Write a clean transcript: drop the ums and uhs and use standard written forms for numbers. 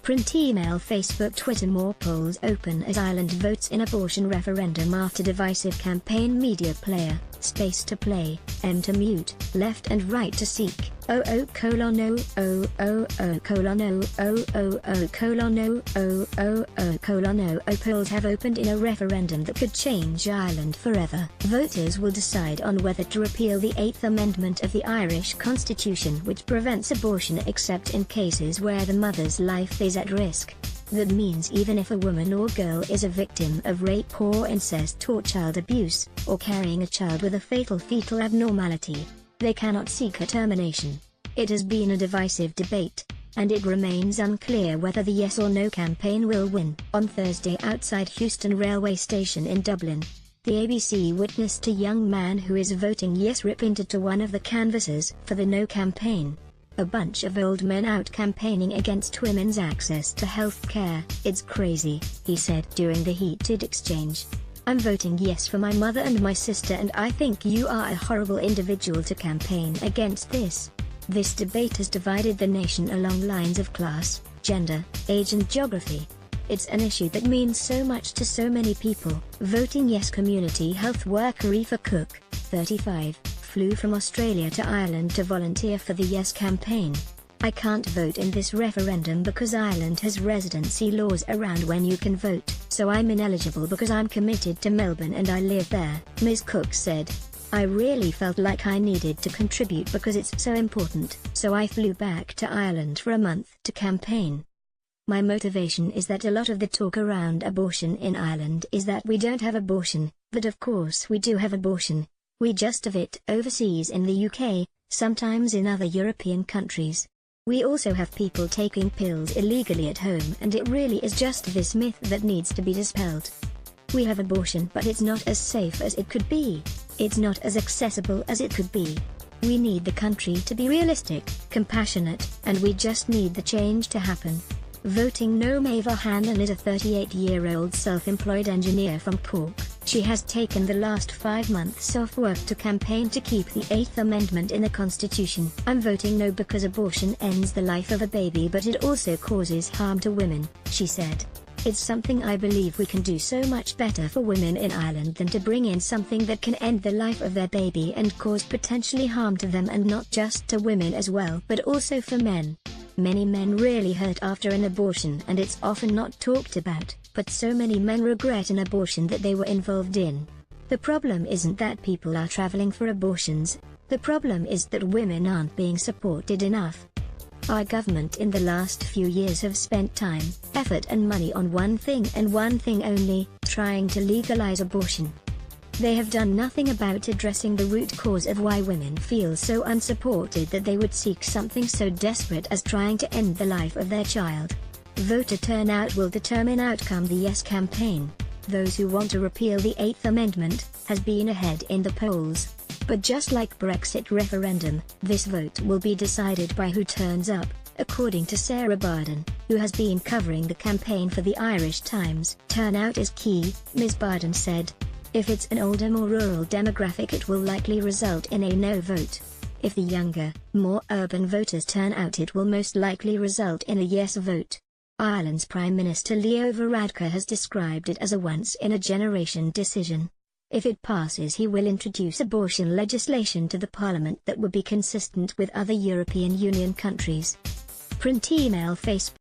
Print email Facebook Twitter. More polls open as Ireland votes in abortion referendum after divisive campaign. Media player, space to play, M to mute, left and right to seek, oh oh colon oh oh oh oh colon oh oh oh oh colon oh oh oh oh colon oh oh. Polls have opened in a referendum that could change Ireland forever. Voters will decide on whether to repeal the 8th Amendment of the Irish Constitution, which prevents abortion except in cases where the mother's life is at risk. That means even if a woman or girl is a victim of rape or incest or child abuse, or carrying a child with a fatal fetal abnormality, they cannot seek a termination. It has been a divisive debate, and it remains unclear whether the yes or no campaign will win. On Thursday outside Euston railway station in Dublin, the ABC witnessed a young man who is voting yes rip into one of the canvassers for the no campaign. A bunch of old men out campaigning against women's access to health care. It's crazy, he said during the heated exchange. I'm voting yes for my mother and my sister, and I think you are a horrible individual to campaign against this. This debate has divided the nation along lines of class, gender, age and geography. It's an issue that means so much to so many people. Voting yes. Community health worker Aoife Cook, 35, flew from Australia to Ireland to volunteer for the yes campaign. I can't vote in this referendum because Ireland has residency laws around when you can vote, so I'm ineligible because I'm committed to Melbourne and I live there, Ms. Cook said. I really felt like I needed to contribute because it's so important, so I flew back to Ireland for a month to campaign. My motivation is that a lot of the talk around abortion in Ireland is that we don't have abortion, but of course we do have abortion. We just have it overseas in the UK, sometimes in other European countries. We also have people taking pills illegally at home, and it really is just this myth that needs to be dispelled. We have abortion, but it's not as safe as it could be. It's not as accessible as it could be. We need the country to be realistic, compassionate, and we just need the change to happen. Voting no. Maeva Hannon is a 38-year-old self-employed engineer from Cork. She has taken the last 5 months off work to campaign to keep the 8th Amendment in the Constitution. I'm voting no because abortion ends the life of a baby, but it also causes harm to women, she said. It's something I believe we can do so much better for women in Ireland than to bring in something that can end the life of their baby and cause potentially harm to them, and not just to women as well, but also for men. Many men really hurt after an abortion, and it's often not talked about, but so many men regret an abortion that they were involved in. The problem isn't that people are traveling for abortions, the problem is that women aren't being supported enough. Our government in the last few years have spent time, effort and money on one thing and one thing only, trying to legalize abortion. They have done nothing about addressing the root cause of why women feel so unsupported that they would seek something so desperate as trying to end the life of their child. Voter turnout will determine outcome. The Yes campaign, those who want to repeal the 8th Amendment, has been ahead in the polls. But just like Brexit referendum, this vote will be decided by who turns up, according to Sarah Barden, who has been covering the campaign for the Irish Times. Turnout is key, Ms. Barden said. If it's an older, more rural demographic, it will likely result in a no vote. If the younger, more urban voters turn out, it will most likely result in a yes vote. Ireland's Prime Minister Leo Varadkar has described it as a once-in-a-generation decision. If it passes, he will introduce abortion legislation to the Parliament that would be consistent with other European Union countries. Print email Facebook